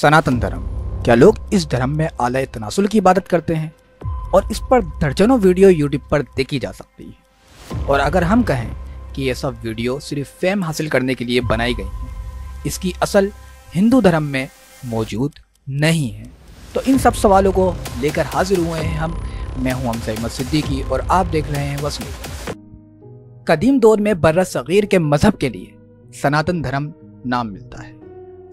सनातन धर्म। क्या लोग इस धर्म में आला तनासुल की इबादत करते हैं? और इस पर दर्जनों वीडियो यूट्यूब पर देखी जा सकती है। और अगर हम कहें कि ये सब वीडियो सिर्फ फेम हासिल करने के लिए बनाई गई हैं, इसकी असल हिंदू धर्म में मौजूद नहीं है, तो इन सब सवालों को लेकर हाजिर हुए हैं हम। मैं हूं हमजा अहमद सिद्दीकी और आप देख रहे हैं वसली। कदीम दौर में बर्र सगीर के मजहब के लिए सनातन धर्म नाम मिलता है।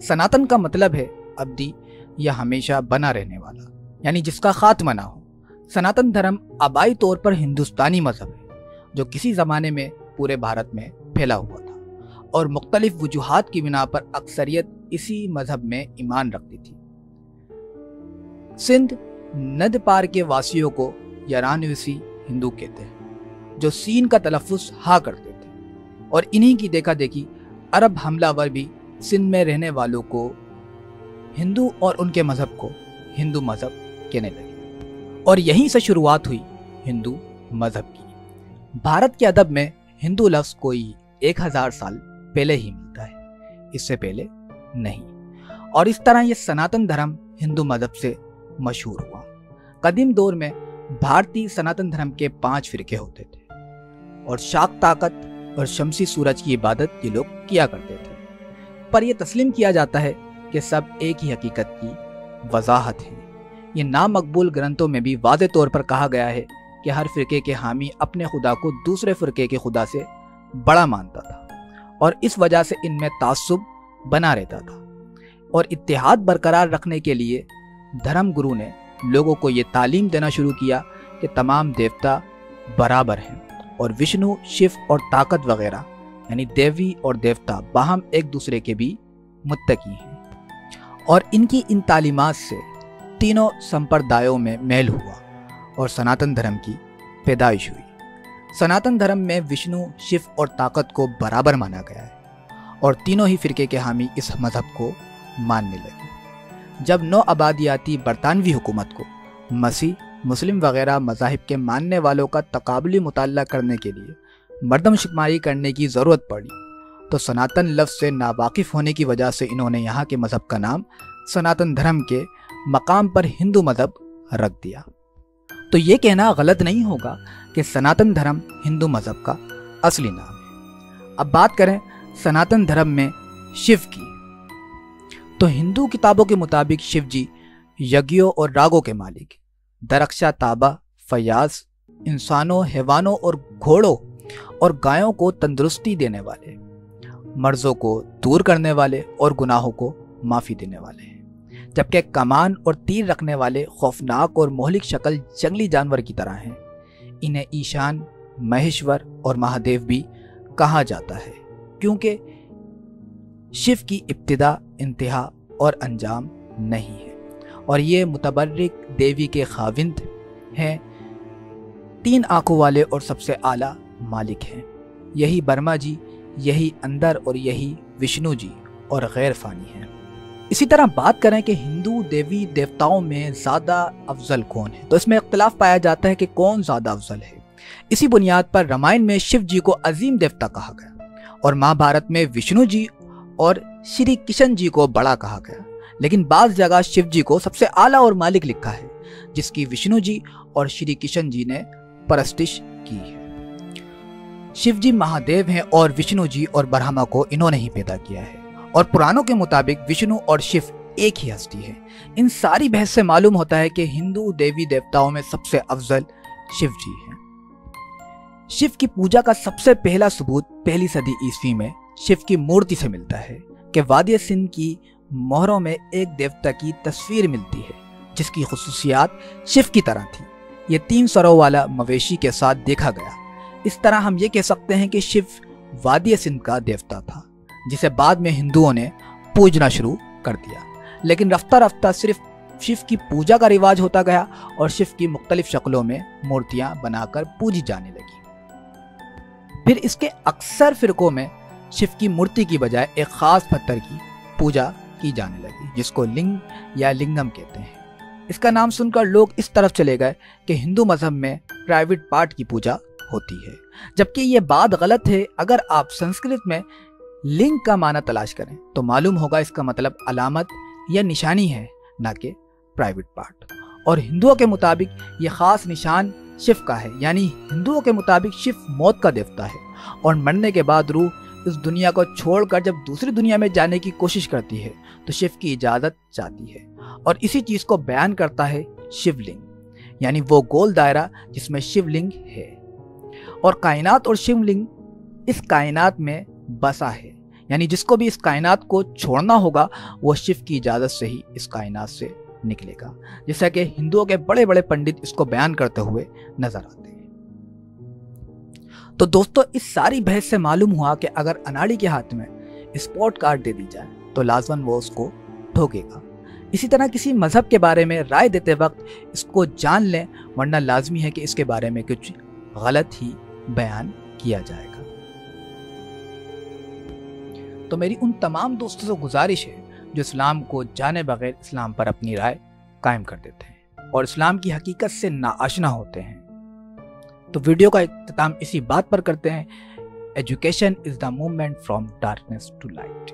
सनातन का मतलब है अब्दी या हमेशा बना रहने वाला, यानी जिसका खात्मा ना हो। सनातन धर्म आबाई तौर पर हिंदुस्तानी मजहब है जो किसी ज़माने में पूरे भारत में फैला हुआ था और मुख्तलिफ वजूहात की बिना पर अक्सरियत इसी मजहब में ईमान रखती थी। सिंध नद पार के वासियों को यारानवीसी हिंदू कहते हैं, जो सीन का तलफ़ुज़ हा करते थे, और इन्हीं की देखा देखी अरब हमलावर भी सिंध में रहने वालों को हिंदू और उनके मजहब को हिंदू मजहब कहने लगे, और यहीं से शुरुआत हुई हिंदू मजहब की। भारत के अदब में हिंदू लफ्ज़ कोई 1000 साल पहले ही मिलता है, इससे पहले नहीं। और इस तरह ये सनातन धर्म हिंदू मजहब से मशहूर हुआ। कदीम दौर में भारतीय सनातन धर्म के 5 फिरके होते थे और शाक ताकत और शमसी सूरज की इबादत ये लोग किया करते थे, पर यह तस्लीम किया जाता है कि सब एक ही हकीकत की वजाहत है। ये नामकबूल ग्रंथों में भी वाज़े तौर पर कहा गया है कि हर फिरके के हामी अपने खुदा को दूसरे फिरके के खुदा से बड़ा मानता था और इस वजह से इनमें तासुब बना रहता था। और इत्तेहाद बरकरार रखने के लिए धर्म गुरु ने लोगों को ये तालीम देना शुरू किया कि तमाम देवता बराबर हैं और विष्णु, शिव और ताकत वगैरह यानी देवी और देवता बाहम एक दूसरे के भी मुत्तकी हैं। और इनकी इन तालीमात से तीनों संप्रदायों में मेल हुआ और सनातन धर्म की पैदाइश हुई। सनातन धर्म में विष्णु, शिव और ताकत को बराबर माना गया है और तीनों ही फिरके के हामी इस मजहब को मानने लगे। जब नौ आबादियाती बरतानवी हुकूमत को मसीह, मुस्लिम वगैरह मज़ाहिब के मानने वालों का तकाबुली मुताला करने के लिए मर्दमशुमारी करने की ज़रूरत पड़ी, तो सनातन लफ्ज़ से नावाकिफ़ होने की वजह से इन्होंने यहाँ के मज़हब का नाम सनातन धर्म के मकाम पर हिंदू मज़हब रख दिया। तो ये कहना गलत नहीं होगा कि सनातन धर्म हिंदू मज़हब का असली नाम है। अब बात करें सनातन धर्म में शिव की, तो हिंदू किताबों के मुताबिक शिव जी यज्ञों और रागों के मालिक, दरख्शा ताबा फयाज, इंसानों, हैवानों और घोड़ों और गायों को तंदुरुस्ती देने वाले, मर्ज़ों को दूर करने वाले और गुनाहों को माफ़ी देने वाले हैं। जबकि कमान और तीर रखने वाले खौफनाक और मोहलिक शक्ल जंगली जानवर की तरह हैं। इन्हें ईशान, महेश्वर और महादेव भी कहा जाता है, क्योंकि शिव की इब्तिदा, इंतहा और अंजाम नहीं है और ये मुतबर्रिक देवी के खाविंद हैं, 3 आंखों वाले और सबसे आला मालिक हैं। यही ब्रह्मा जी, यही अंदर और यही विष्णु जी और गैर फानी हैं। इसी तरह बात करें कि हिंदू देवी देवताओं में ज़्यादा अफजल कौन है, तो इसमें इख्तिलाफ पाया जाता है कि कौन ज़्यादा अफजल है। इसी बुनियाद पर रामायण में शिव जी को अजीम देवता कहा गया और महाभारत में विष्णु जी और श्री कृष्ण जी को बड़ा कहा गया, लेकिन बाज़ जगह शिव जी को सबसे आला और मालिक लिखा है, जिसकी विष्णु जी और श्री कृष्ण जी ने परस्तिश की है। शिव जी महादेव हैं और विष्णु जी और ब्रह्मा को इन्होंने ही पैदा किया है और पुराणों के मुताबिक विष्णु और शिव एक ही हस्ती है। इन सारी बहस से मालूम होता है कि हिंदू देवी देवताओं में सबसे अफजल शिव जी हैं। शिव की पूजा का सबसे पहला सबूत 1ली सदी ईस्वी में शिव की मूर्ति से मिलता है कि वादी सिंध की मोहरों में एक देवता की तस्वीर मिलती है जिसकी खुसूसियात शिव की तरह थी। ये 3 सरों वाला मवेशी के साथ देखा गया। इस तरह हम ये कह सकते हैं कि शिव वादी सिंध का देवता था, जिसे बाद में हिंदुओं ने पूजना शुरू कर दिया। लेकिन रफ्ता रफ्ता सिर्फ शिव की पूजा का रिवाज होता गया और शिव की मुख्तलिफ शक्लों में मूर्तियां बनाकर पूजी जाने लगी। फिर इसके अक्सर फिरकों में शिव की मूर्ति की बजाय एक खास पत्थर की पूजा की जाने लगी, जिसको लिंग या लिंगम कहते हैं। इसका नाम सुनकर लोग इस तरफ चले गए कि हिंदू मजहब में प्राइवेट पार्ट की पूजा होती है, जबकि ये बात गलत है। अगर आप संस्कृत में लिंग का माना तलाश करें तो मालूम होगा इसका मतलब अलामत यह निशानी है, ना कि प्राइवेट पार्ट। और हिंदुओं के मुताबिक ये खास निशान शिव का है, यानी हिंदुओं के मुताबिक शिव मौत का देवता है और मरने के बाद रूह इस दुनिया को छोड़कर जब दूसरी दुनिया में जाने की कोशिश करती है तो शिव की इजाज़त चाहती है। और इसी चीज़ को बयान करता है शिवलिंग, यानी वो गोल दायरा जिसमें शिवलिंग है। और कायनात और शिवलिंग इस कायनात में बसा है, यानी जिसको भी इस कायनात को छोड़ना होगा वो शिव की इजाज़त से ही इस कायनात से निकलेगा, जैसा कि हिंदुओं के बड़े बड़े पंडित इसको बयान करते हुए नजर आते हैं। तो दोस्तों, इस सारी बहस से मालूम हुआ कि अगर अनाड़ी के हाथ में स्पॉट कार्ड दे दी जाए तो लाजमन वो उसको ठोकेगा। इसी तरह किसी मजहब के बारे में राय देते वक्त इसको जान लें, वरना लाजमी है कि इसके बारे में कुछ गलत ही बयान किया जाएगा। तो मेरी उन तमाम दोस्तों से गुजारिश है जो इस्लाम को जाने बगैर इस्लाम पर अपनी राय कायम कर देते हैं और इस्लाम की हकीकत से नाआशना होते हैं। तो वीडियो का इख्तिताम इसी बात पर करते हैं, education is the movement from darkness to light.